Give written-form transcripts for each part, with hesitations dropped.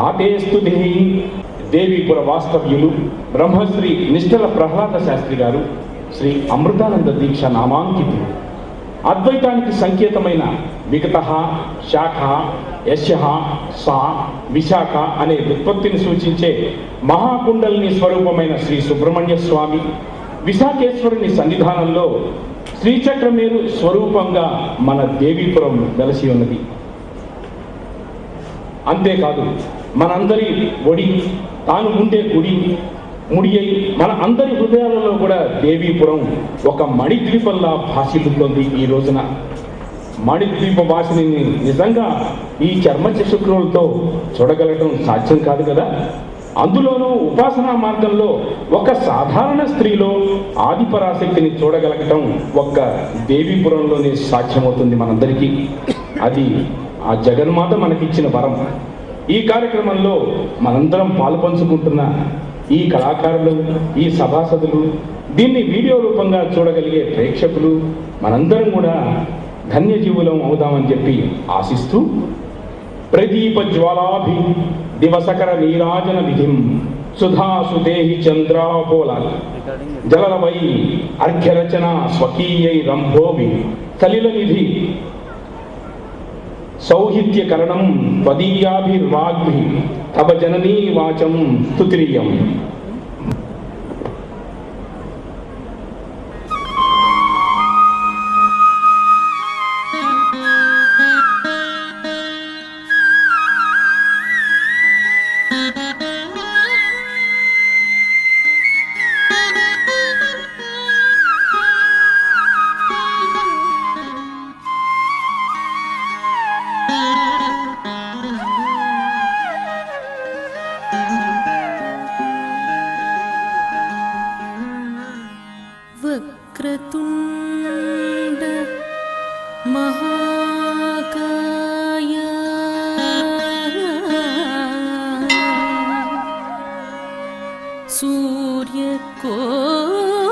ఆతేస్తుతి. దేవీపుర వాస్తవ్యులు బ్రహ్మశ్రీ నిష్టల ప్రహ్లాద శాస్త్రి గారు శ్రీ అమృతానంద దీక్ష నామాంకితులు. అద్వైతానికి సంకేతమైన విగత, శాఖ, యశ, సా, విశాఖ అనే వ్యుత్పత్తిని సూచించే మహాకుండలిని స్వరూపమైన శ్రీ సుబ్రహ్మణ్య స్వామి విశాఖేశ్వరుని సన్నిధానంలో శ్రీచక్రమేరు స్వరూపంగా మన దేవీపురం వెలసి ఉన్నది. అంతేకాదు మనందరి ఒడి, తాను ఉండే గుడి, ముడి అయి మన అందరి హృదయాలలో కూడా దేవీపురం ఒక మణిద్వీపంలా భాషిల్లుతోంది. ఈ రోజున మణిద్వీప భాషని నిజంగా ఈ చర్మచక్షులతో చూడగలగడం సాధ్యం కాదు కదా. అందులోనూ ఉపాసనా మార్గంలో ఒక సాధారణ స్త్రీలో ఆదిపరాశక్తిని చూడగలగటం ఒక్క దేవీపురంలోనే సాధ్యమవుతుంది మనందరికీ. అది ఆ జగన్మాత మనకిచ్చిన వరం. ఈ కార్యక్రమంలో మనందరం పాలుపంచుకుంటున్న ఈ కళాకారులు, ఈ సభాసదులు, దీన్ని వీడియో రూపంగా చూడగలిగే ప్రేక్షకులు మనందరం కూడా ధన్యజీవులం అవుదామని చెప్పి ఆశిస్తూ, ప్రదీప జ్వాలాభి దివసకర నీరాజన విధిం సుధాసుదేహి చంద్రాపోల జలలవై అర్ఘ్యరచన స్వకీయై రంభోవి సలిల నిధి సౌహిత్యకరణం త్వదీయాభిర్వాగ్భి తవ జననీ వాచం స్తుతిరియం. वक्रतुण्ड महाकाय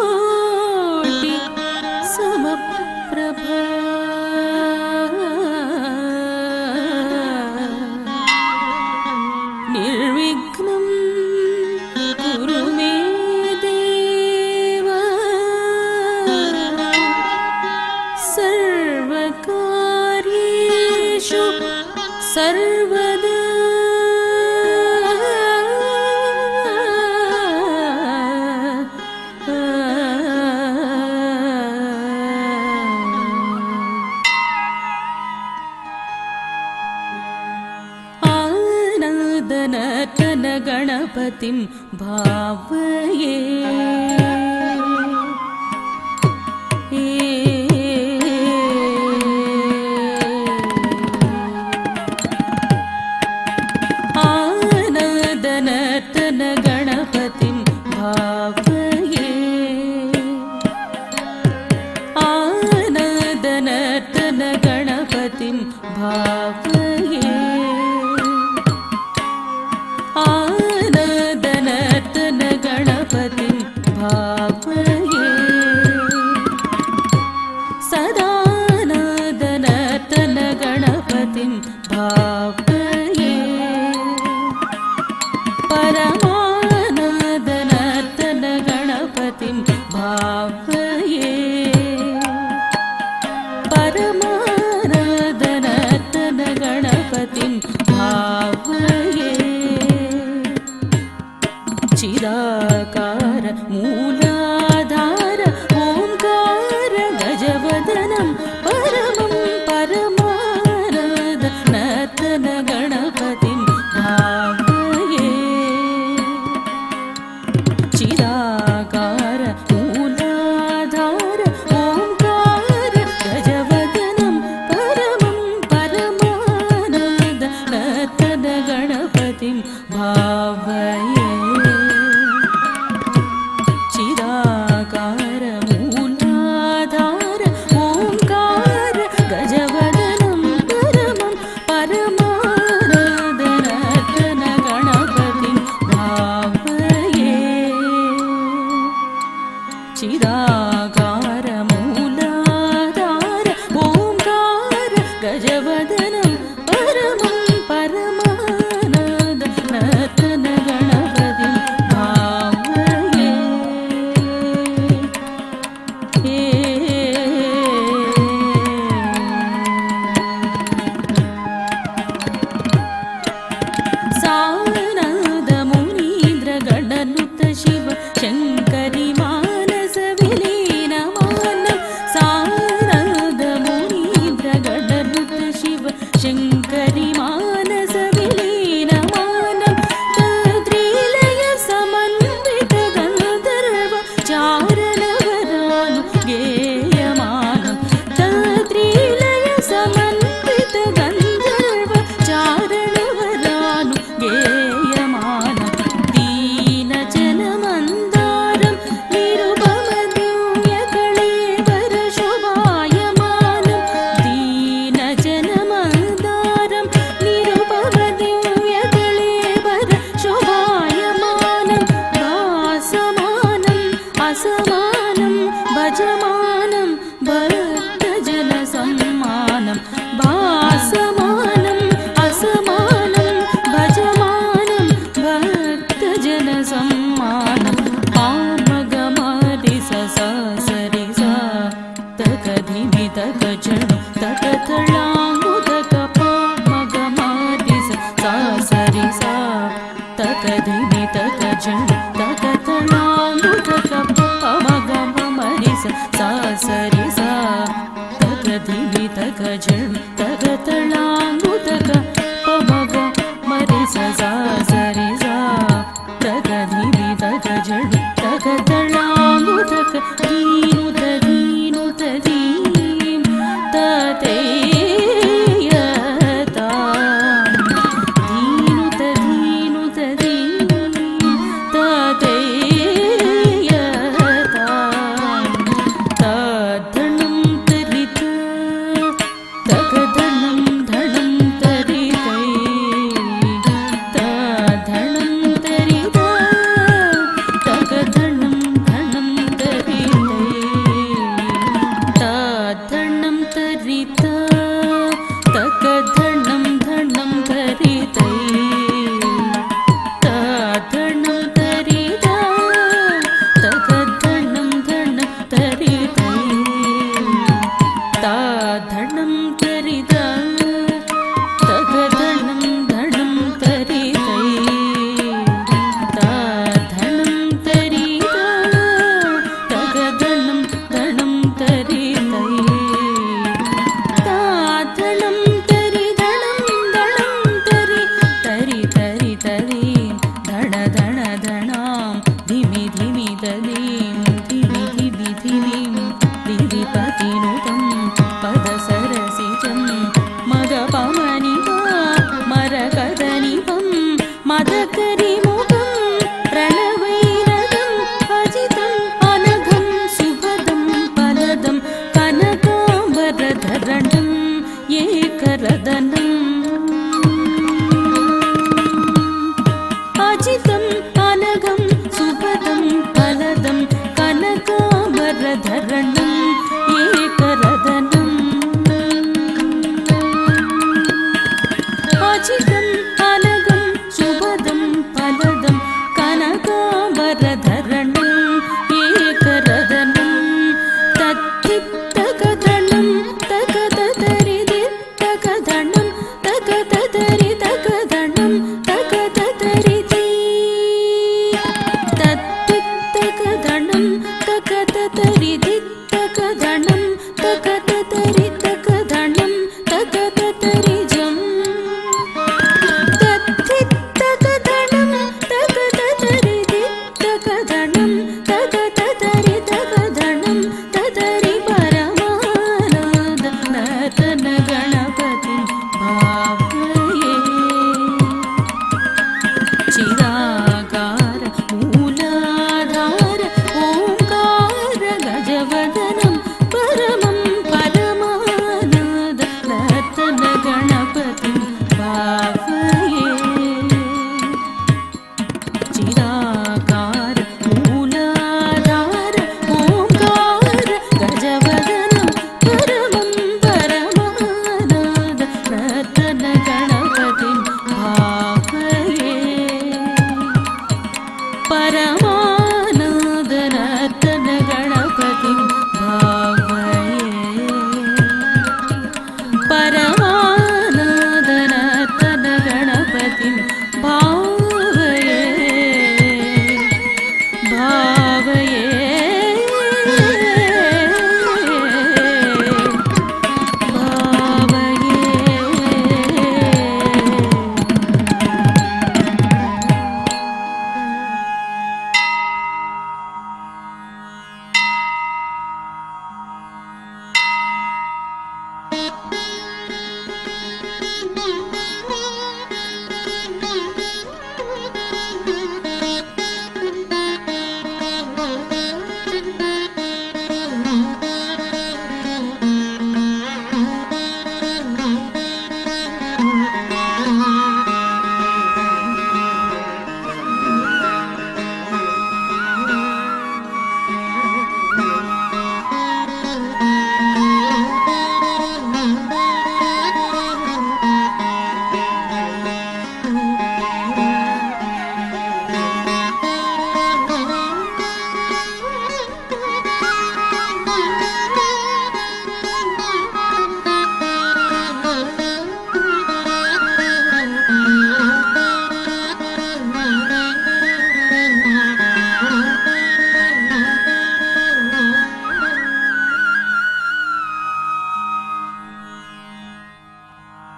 सूर्यकोटि समप्रभा निर्विघ्नं कुरु मे सर्वकार्येषु सर्वदा. आनन्दनतन गणपतिं भावये गणपतिं भावये आनन्दनतन गणपतिं भावये आनन्दनतन गणपतिं भावये सदानन्दनतन गणपतिं भावये परमानन्दनतन गणपतिं भावये परमानन्दनतन झेळु तगतळांगुतक पमग मरि ಸ ಸರಿ ಸ ತಗ ಧಿಮಿ ತಗ झेळु तगतळांगुतक दीनु दीनु दीम तते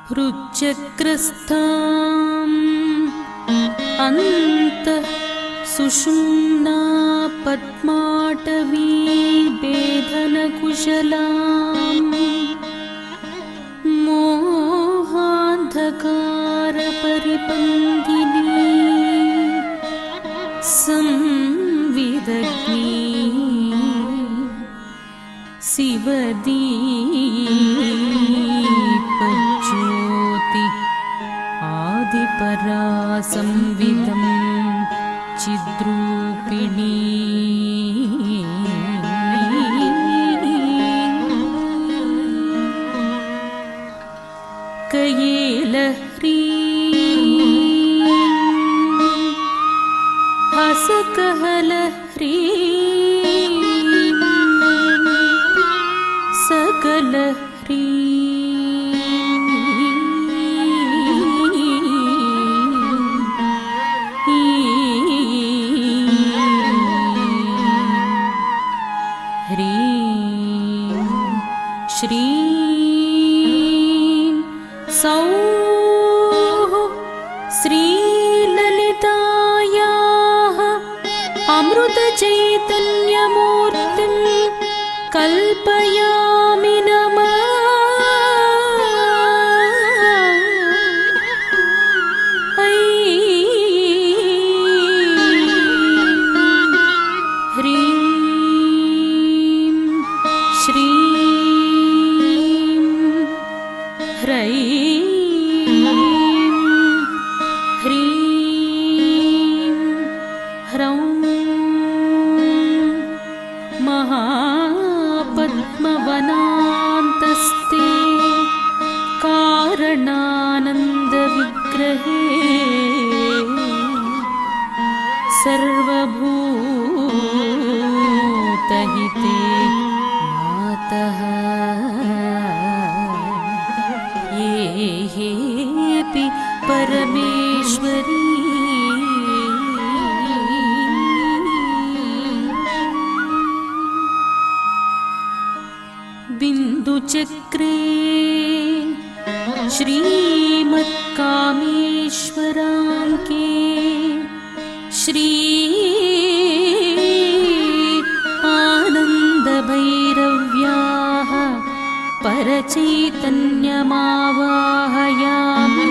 हृच्चक्रस्थाम् अन्तः सुषुम्ना पद्माटवी भेदनकुशलाम् मोहान्धकारपरिपन्थिनी संविदग्नी शिवदीपज्योति आदिपरा संविदं चिद्रूपिणी कयेलह्री हसकहलह्री सकलह्री ह्रीं श्रीं सौः श्रीललितायाः अमृतचैतन्यमूर्तिं कल्पयामि नमः। ह्रीं श्रीं ह्रैं ह्रीं ह्रौं महापद्मवनान्तस्ते कारणानन्दविग्रहे सर्वभूतहिते मातः येऽपि परमेश्वरी बिन्दुचक्रे श्रीमत्कामेश्वराङ्के श्री आनन्दभैरव्याः परचैतन्यमावाहयामि।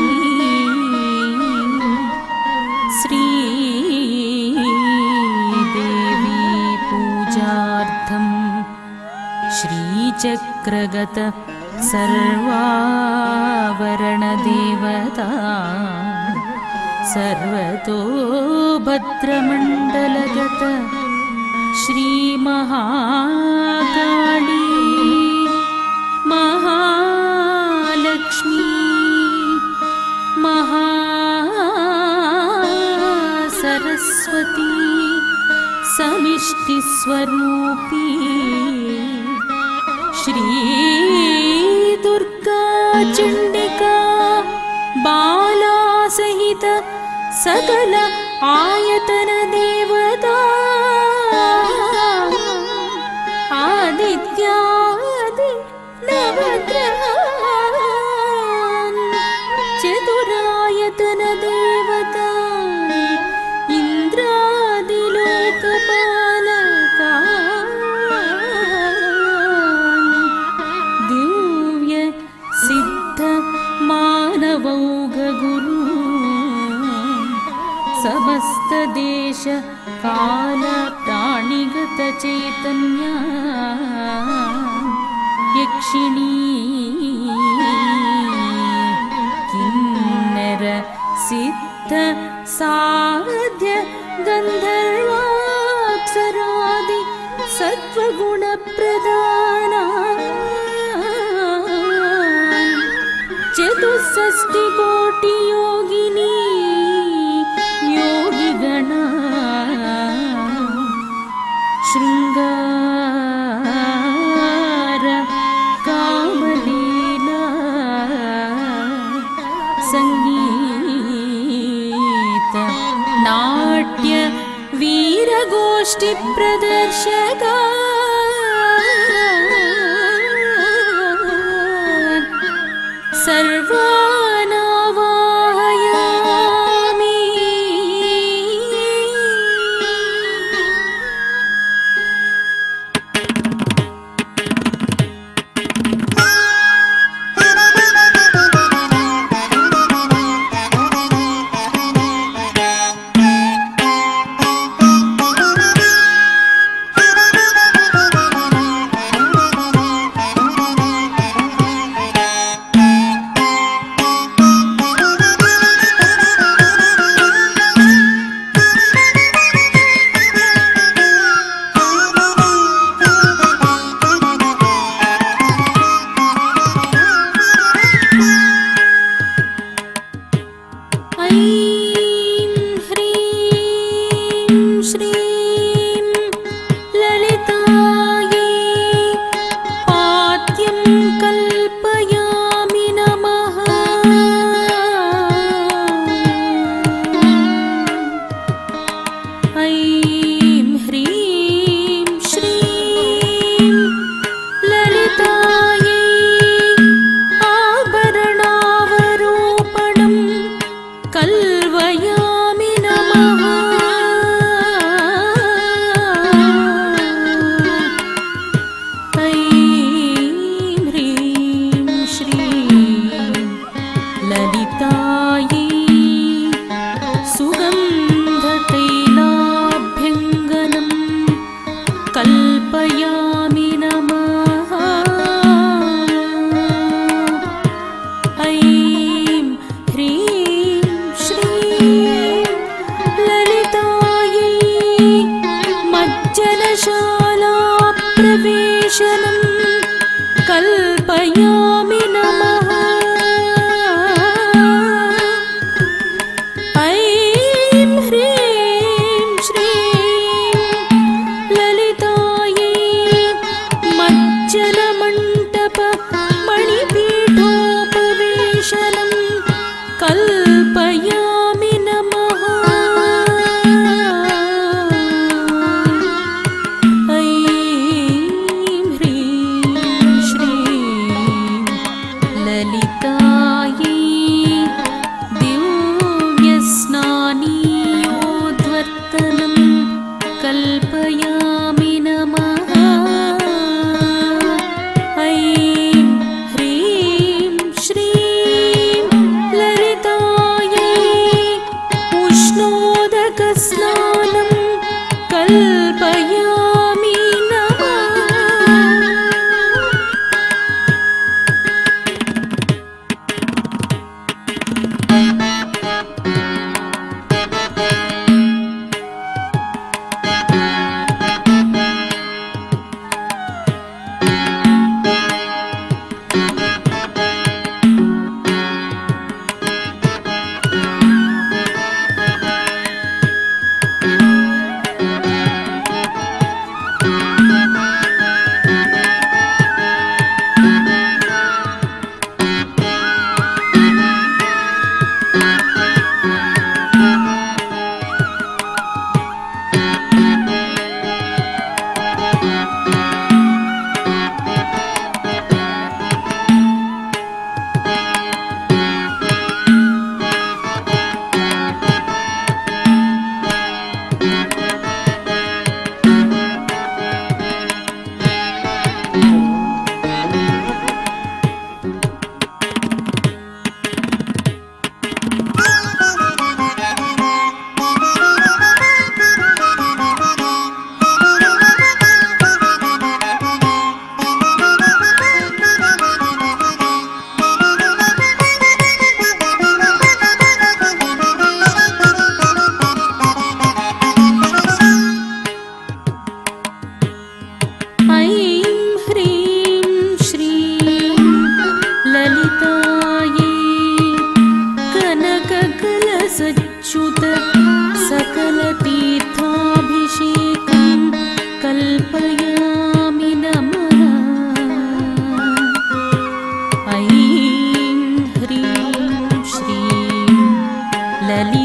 श्रीदेवी पूजार्थं श्रीचक्रगत सर्वाभरणदेवता सर्वतो भद्रमण्डलगत श्रीमहाकाली महालक्ष्मी महासरस्वती समिष्टिस्वरूपी श्री दुर्गा चण्डिका बाला सहित सकल आयतन देवता आदित्यादि नवग्रहान् चतुरायतन देवता इंद्रादिलोकपालका दिव्य सिद्ध मानवौघ गुरु समस्त देश काल प्राणिगत चैतन्य यक्षिणी किन्नर सिद्ध साध्य गंधर्वाप्सरादि सत्वगुण प्रधान चतुष्षष्टि कोटि योगिनी योगिगणा शृंगार कामलीला संगीत नाट्य वीरगोष्ठी प्रदर्शका सर्वा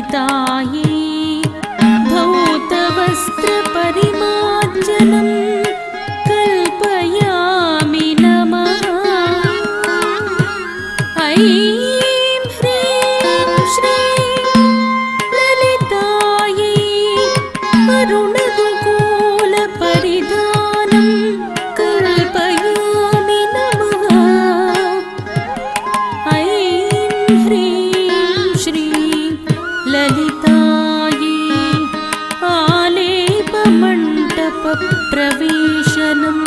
ललितायै धौतवस्त्रपरिमार्जनं कल्पयामि नमः। ऐं ह्रीं श्रीं ललितायै अरुणदुकूलपरिधानं कल्पयामि नमः। ऐं ह्रीं श्रीं ललितायै आलेपमण्डपप्रवेशनं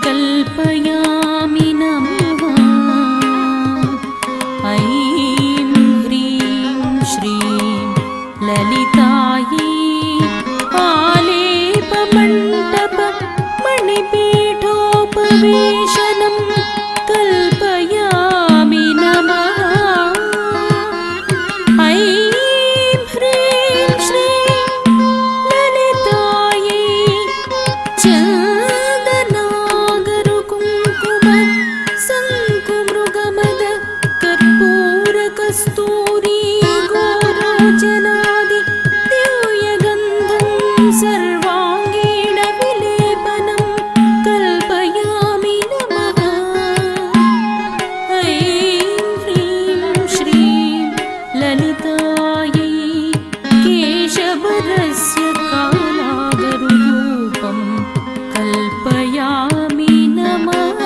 कल्पयामि नमः। ऐं ह्रीं श्रीं ललितायै आलेपमण्डपमणिपीठोपवेशनं कल्पयामि नमः। ऐं ह्रीं श्रीं ललितायै चन्दनागरुकुङ्कुम शङ्कुमृगमद कर्पूरकस्तूरी गोरोचनादि दिव्यगन्धं सर्वाङ्गीण विलेपनं कल्पयामि नमः। ऐं ह्रीं श्रीं ललितायै केशवरस्य कालागरुरूपं कल्पयामि नमः।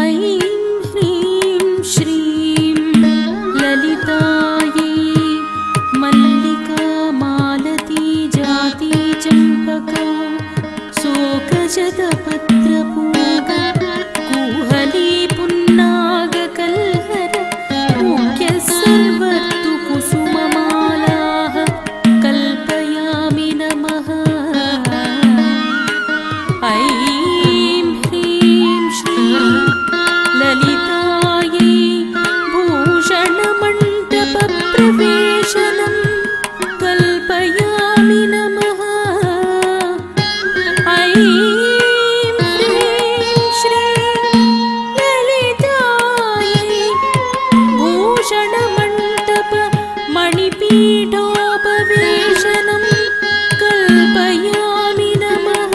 ऐं ह्रीं श्रीं ललितायै मल्लिका मालती जाती चम्पका शोकशतपत्रपूग कुहली पुन्नागकल्हर मुख्यः सर्वर्तुकुसुममालाः कल्पयामि नमः। ऐं ह्रीं श्रीं ललितायै भूषणमण्डपप्रवेशनं कल्पयामि नमः। ऐं ह्रीं श्रीं ललितायै भूषणमण्डपमणिपीठोपवेशनं कल्पयामि नमः।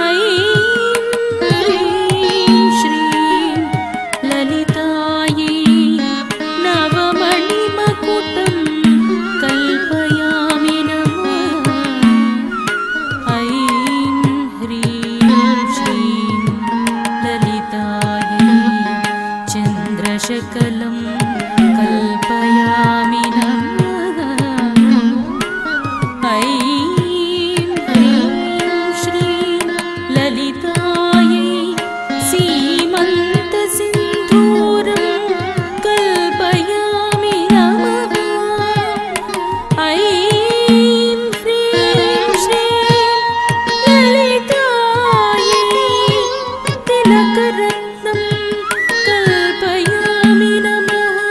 ऐं ह्रीं श्रीं ललितायै नवमणिमकुटं कल्पयामि नमः। ऐं ह्रीं श्रीं ललितायै चन्द्रशकलं कल्पयामि नमः। ऐं ह्रीं श्रीं ललितायै सीमन्तसिन्धूरं कल्पयामि नमः। ऐं ह्रीं श्रीं ललितायै तिलकरत्नं कल्पयामि नमः।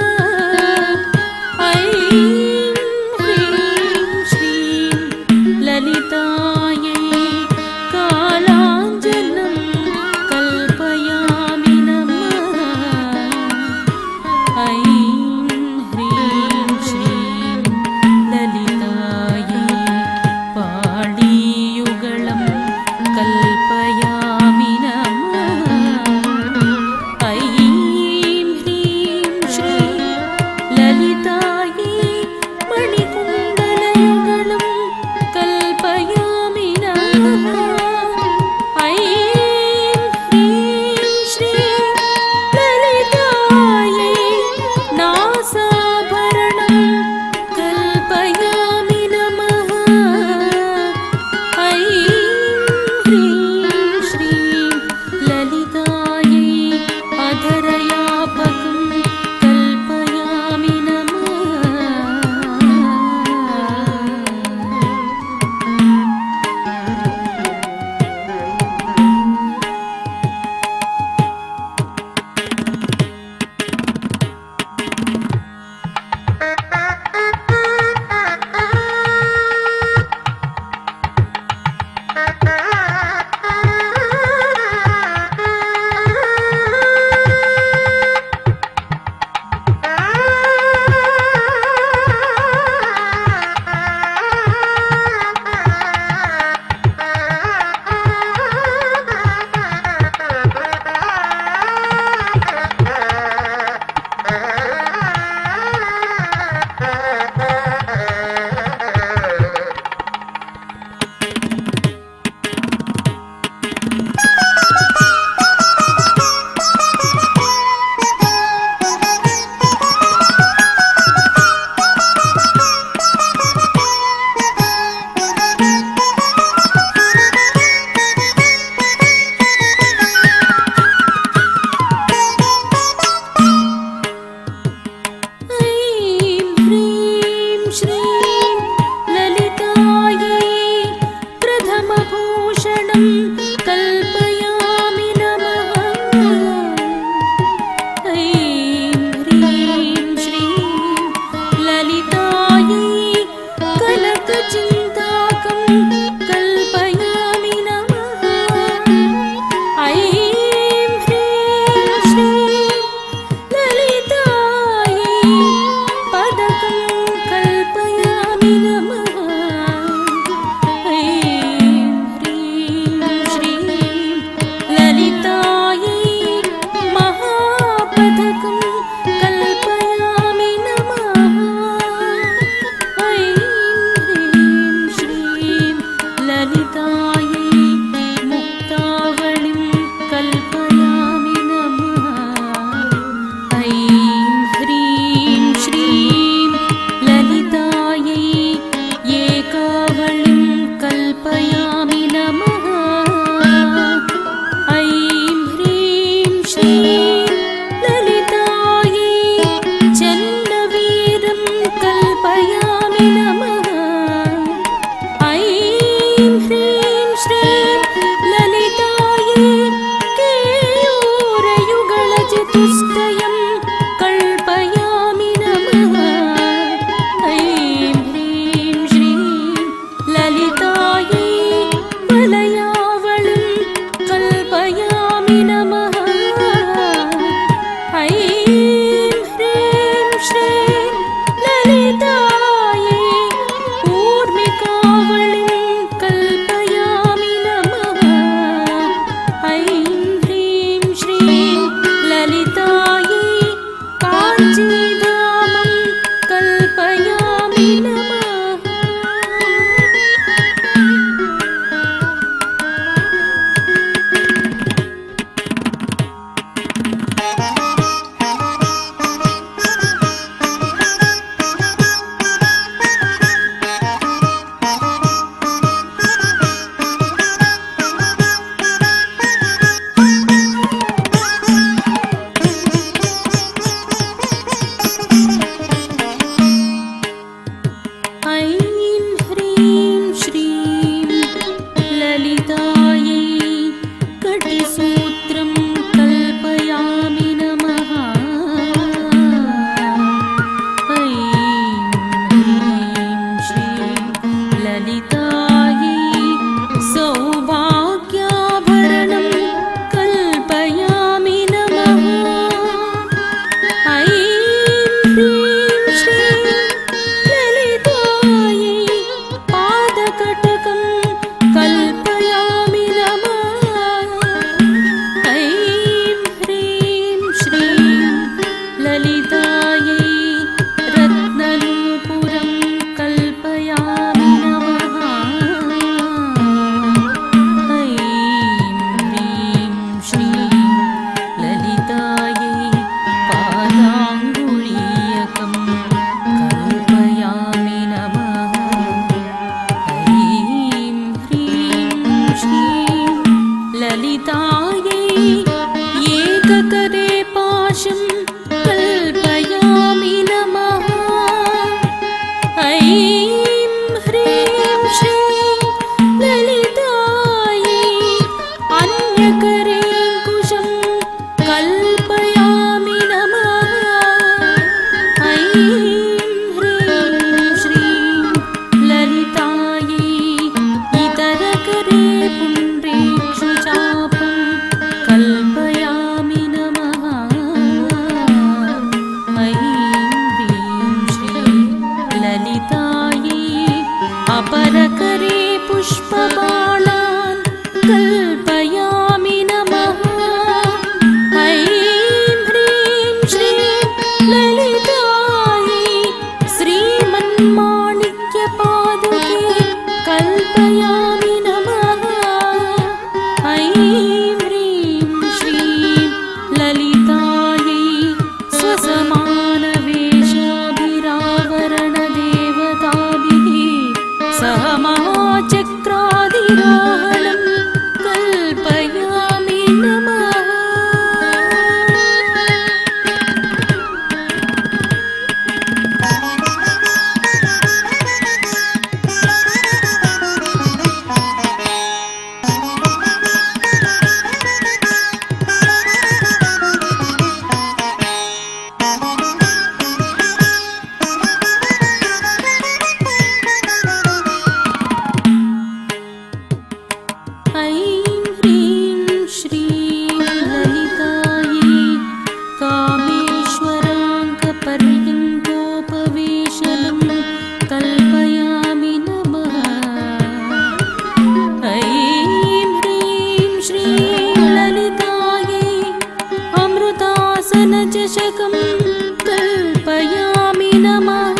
कल्पयामि नमः।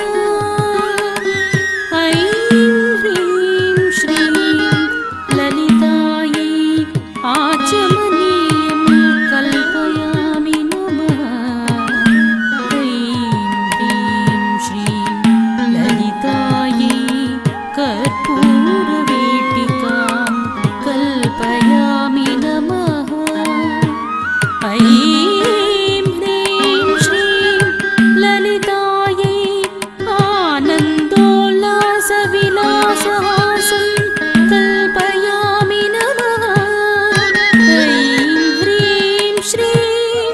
ऐं ह्रीं श्रीं ललितायै आचमनीयं कल्पयामि नमः। ऐं ह्रीं श्रीं ललितायै कर्पूरवीटिकां कल्पयामि नमः। ऐं ह्रीं श्रीं ललितायै आनन्दोल्लासविलासहासं कल्पयामि नमः। ऐं ह्रीं श्रीं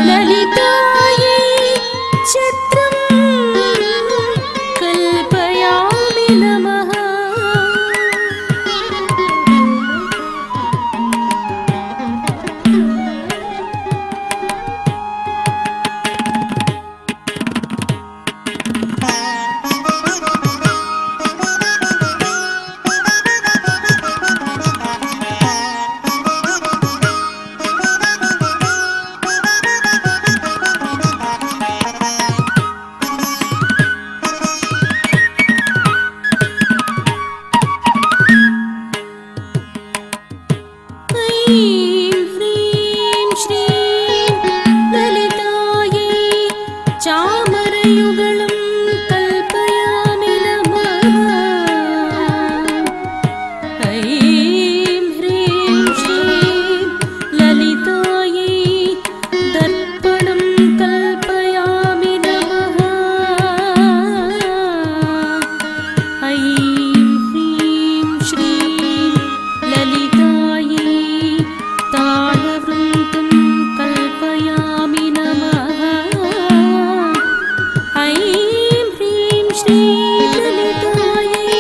ललितायै चित्रं कल्पयामि नमः। ऐं ह्रीं श्रीं ललितायै चामरयुगलं कल्पयामि नमः। ऐं ह्रीं श्रीं ललितायै दर्पणं कल्पयामि नमः। ऐं ह्रीं श्रीं ललितायै ताळवृन्तं कल्पयामि नमः। ऐं ह्रीं श्रीं ललितायै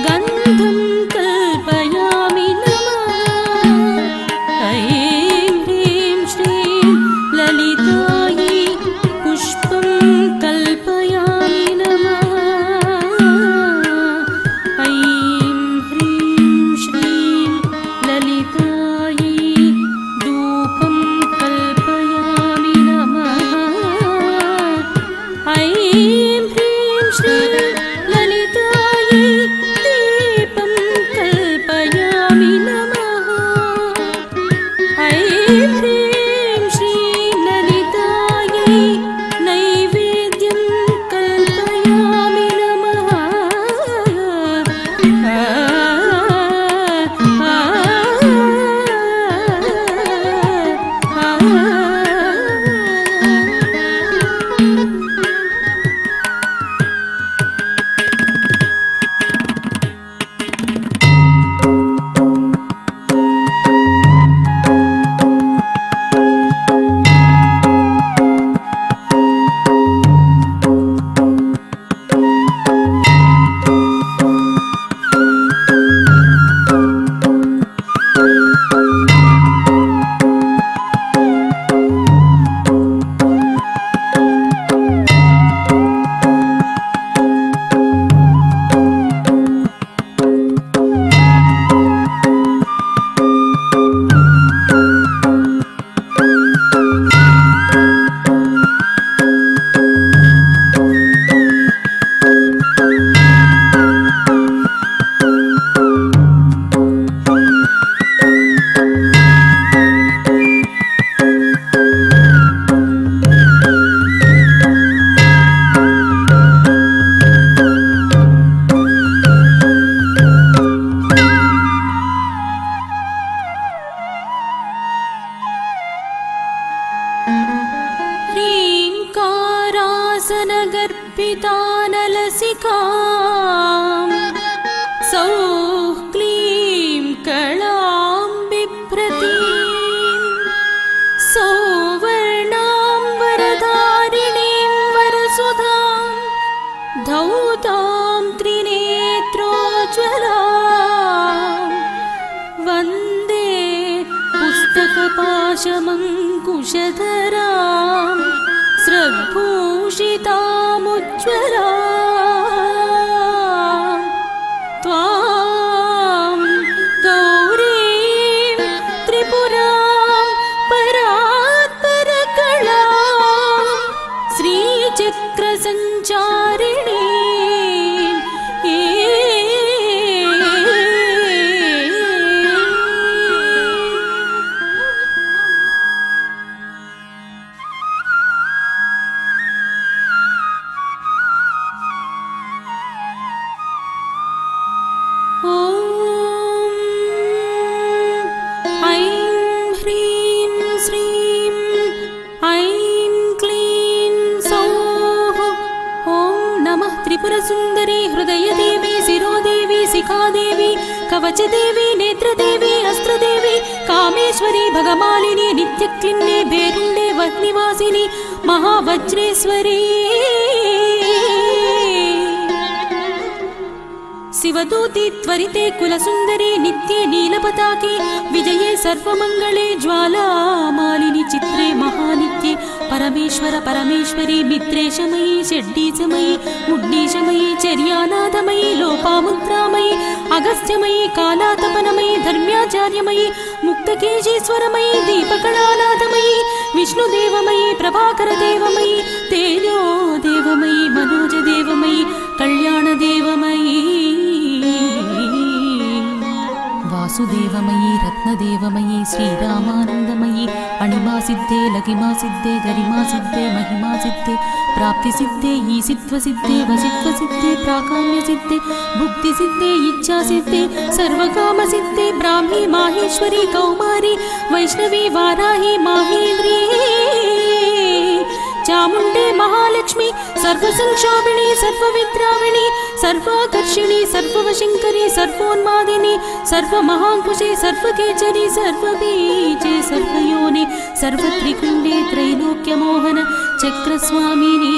गन्धं कल्पयामि नमः। ऐं ह्रीं श्रीं ललितायै पुष्पं कल्पयामि नमः। ऐं ह्रीं श्रीं ललितायै धूपं कल्पयामि नमः। ऐं ह्रीं श्रीं ललितायै दीपं कल्पयामि नमः। ऐं ह्रीं श्रीं ललितायै नैवेद्यं कल्पयामि नमः। ह्रीङ्कारासनगर्भितानलसिकां सौः क्लीं कलां बिभ्रतीं सौवर्णां वरधारिणीं वरसुधां धौतां त्रिनेत्रोज्ज्वलां वन्दे पुस्तकपाशमङ्कुशधरां स्रग्भूषितामुज्ज्वलां त्वां गौरीं त्रिपुरां परात्परकलां चक्रसञ्चारिणी त्रिपुरसुन्दरी हृदयदेवी शिरोदेवी शिखादेवी कवचदेवी नेत्रदेवी अस्त्रदेवी कामेश्वरी भगमालिनी नित्यक्लिन्ने बेरुण्डे वह्निवासिनी महावज्रेश्वरी शिवदूती त्वरिते कुलसुन्दरी नित्ये नीलपताके विजये सर्वमङ्गले ज्वालामालिनि चित्रे महानित्ये परमेश्वर परमेश्वरी मित्रेशमयी षड्डीशमयी मुड्डीशमयी चर्यानाथमयी लोपामुद्रामयी अगस्त्यमयी कालातपनमयी धर्म्याचार्यमयी मुक्तकेशीश्वरमयी दीपकलानाथमयी विष्णुदेवमयी प्रभाकरदेवमयी तेजोदेवमयी मनोजदेवमयी कल्याणदेवमयी वासुदेवमयी रत्नदेवमयी श्रीरामानन्दमयी अणिमासिद्धे लघिमासिद्धे गरिमासिद्धे महिमासिद्धे प्राप्तिसिद्धे ईसित्वसिद्धे वसित्वसिद्धे प्राकाम्यसिद्धे भुक्तिसिद्धे इच्छासिद्धे सर्वकामसिद्धे ब्राह्मी माहेश्वरी कौमारी वैष्णवी वाराही माहेन्द्री चामुण्डे महालक्ष्मी सर्वसंक्षोभिणी सर्वविद्राविणी सर्वाकर्षिणी सर्ववशङ्करी सर्वोन्मादिनी सर्वमहाङ्कुशे सर्वकेचरी सर्वबीजे सर्वयोनि सर्वत्रिकुण्डे त्रैलोक्यमोहन चक्रस्वामिनी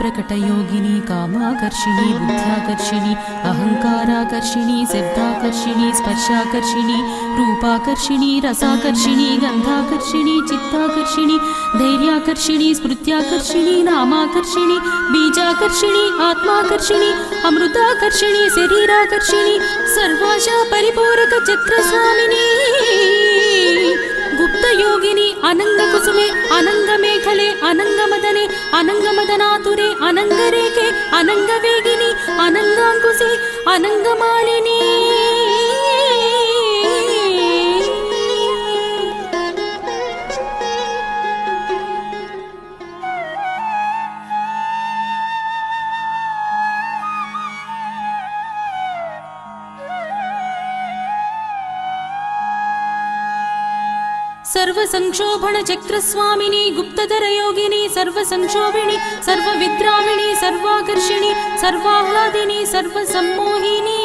प्रकटयोगिनी कामाकर्षिणी बुद्ध्याकर्षिणी अहङ्काराकर्षिणी सिद्धाकर्षिणी स्पर्शाकर्षिणी रूपाकर्षिणी रसाकर्षिणी गन्धाकर्षिणी चित्ताकर्षिणी धैर्याकर्षिणी स्मृत्याकर्षिणी नामाकर्षिणी बीजाकर्षिणी आत्माकर्षिणी अमृताकर्षिणी शरीराकर्षिणी सर्वाशा परिपूरक चक्रस्वामिनी गुप्तयोगिनी अनङ्गकुसुमे अनङ्गमेखले अनङ्गमदने अनङ्गमदनातुरे अनङ्गरेखे अनङ्गवेगिनी अनङ्गाङ्कुशे अनङ्गमालिनी सर्वसंक्षोभण चक्रस्वामिनी गुप्तधर योगिनी सर्वसंक्षोभिणी सर्वविद्राविणी सर्वाकर्षिणी सर्वाह्लादिनी सर्वसम्मोहिनी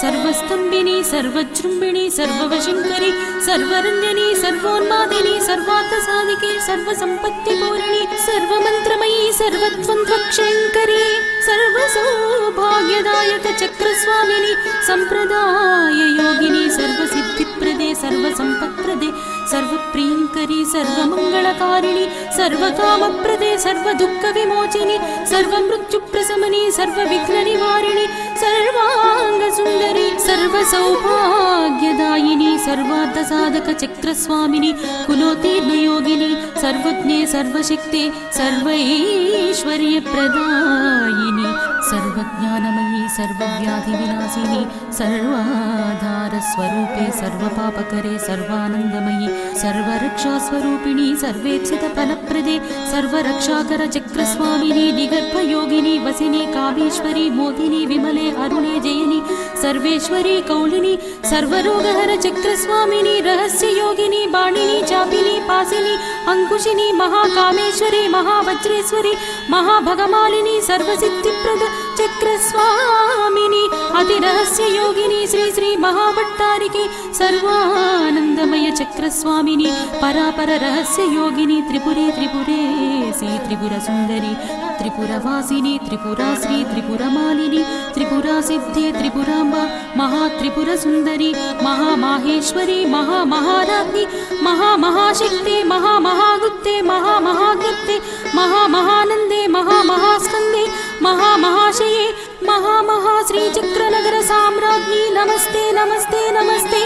सर्वस्थम्भिनी सर्वजृम्भिणी सर्ववशङ्करी सर्वरञ्जनी सर्वोन्मादिनी सर्वार्थसाधिके सर्वसम्पत्तिपूरिणी सर्वमन्त्रमयी सर्वद्वन्द्वक्षयङ्करी सर्वसौभाग्यदायक चक्रस्वामिनी सम्प्रदाय योगिनी सर्वसिद्धिप्रदे सर्वसम्पत्प्रदे सर्वप्रियङ्करी सर्वमङ्गलकारिणी सर्वकामप्रदे सर्वदुःखविमोचिनी सर्वमृत्युप्रशमनी सर्वविघ्ननिवारिणी सर्वाङ्गसुन्दरी सर्वसौभाग्यदायिनी सर्वार्थसाधक चक्रस्वामिनी कुलोतीर्णयोगिनी सर्वज्ञे सर्वशक्ते सर्वैश्वर्यप्रदायिनी सर्वज्ञानमयी सर्वव्याधिविनाशिनी सर्वाधारस्वरूपे सर्वपापकरे सर्वानन्दमयी सर्वरक्षास्वरूपिणी सर्वेक्षितफलप्रदे सर्वरक्षाकर चक्रस्वामिनी निगर्भयोगिनी वसिनी कामेश्वरी मोदिनी विमले अरुणे जयिनी सर्वेश्वरी कौलिनी सर्वरोगहर चक्रस्वामिनी रहस्ययोगिनी बाणिनी चापिनी पासिनी अंकुशिनी महाकामेश्वरी महावज्रेश्वरी महाभगमालिनी सर्वसिद्धिप्रद चक्रस्वामिनी अतिरहस्ययोगिनी श्री श्री महाभट्टारिके सर्वानन्दमय चक्रस्वामिनी परापर रहस्ययोगिनी त्रिपुरे त्रिपुरेसी त्रिपुरसुन्दरी त्रिपुरवासिनी त्रिपुराश्री त्रिपुरमालिनी त्रिपुरासिद्धे त्रिपुराम्बा महात्रिपुरसुन्दरी महामाहेश्वरी महामहाराज्ञी महामहाशक्ति महामहागुप्ते महामहाकृत्ते महामहानन्दे महामहास्कन्दे महामहाशये महामहाश्रीचक्रनगर साम्राज्ञी नमस्ते नमस्ते नमस्ते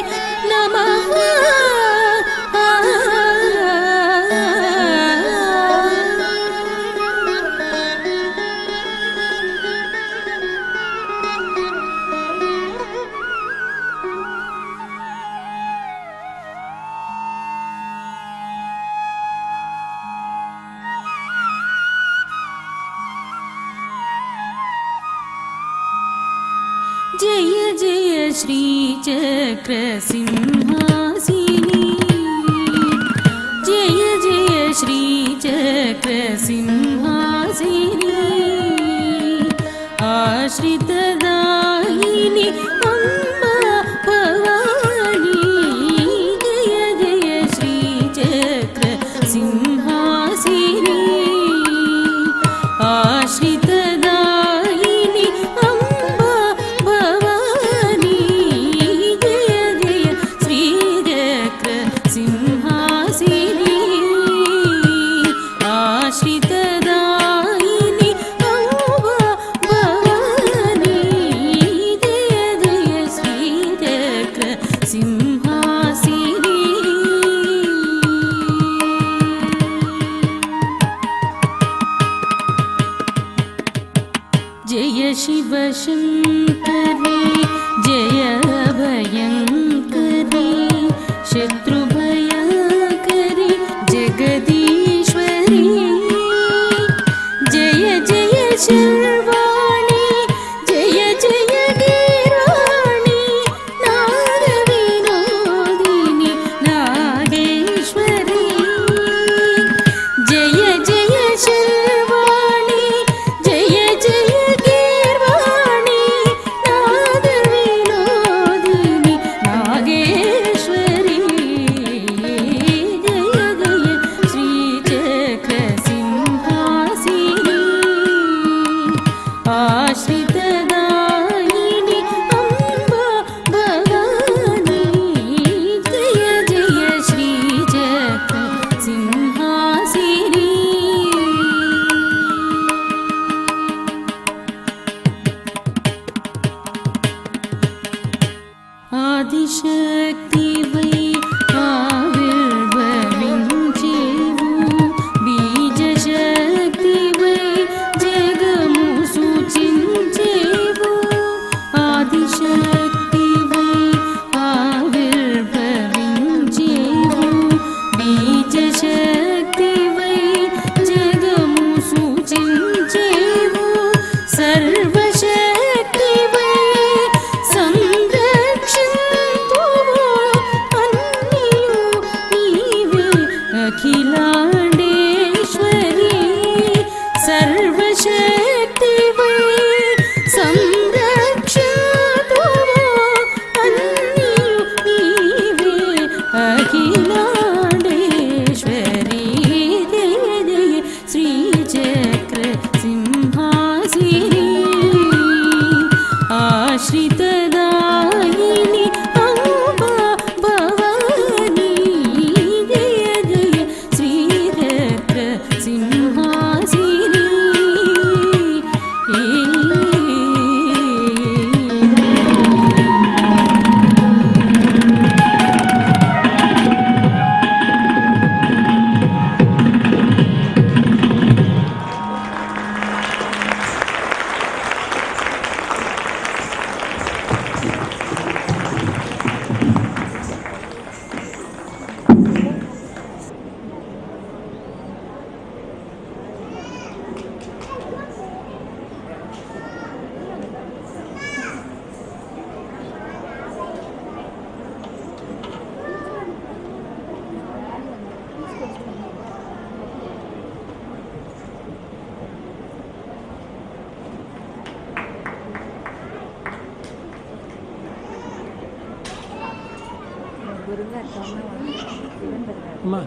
नमः श्रीचक्रसिंहासिनी जय जय श्रीचक्रसिंहासिनी आश्रितदायिनी अम्बा भवानी जय जय श्रीचक्रसिंहासिनी आश्रितदायिनी अम्बा भवानी जय जय श्रीचक्रसिंहासिनी आश्रितदायिनी अम्बा भवानी जय जय श्रीचक्रसिंहासिनी जय शिव शङ्करी जय भयङ्करी शत्रुभयङ्करी जगदीश्वरी जय जय शर्वाणि जय जय गीर्वाणि नादविनोदिनि नागेश्वरी जय जय शर्वाणि जय जय गीर्वाणि नादविनोदिनि नागेश्वरी जय जय श्रीचक्रसिंहासिनी आश्रितदायिनी अम्बा भवानी जय जय श्रीचक्रसिंहासिनी आदिशक्ति वै आविर्भविंचेवु बीजशक्ति वै जगमु सूचिंचेवु आदिशक्ति वै आविर्भविंचेवु बीजशक्ति वै जगमु सूचिंचेवु सर्वशक्ति वै संरक्षन्तु अन्यु नीवे अखिलाण्डेश्वरी सर्वशक्ति वै संरक्षन्तु अन्यु नीवे अखिलाण्डेश्वरी जय जय श्रीचक्रसिंहासिनी आश्रितदायिनी अम्बा भवानी जय जय श्रीचक्रसिंहासिनी గురుగారు అమ్మా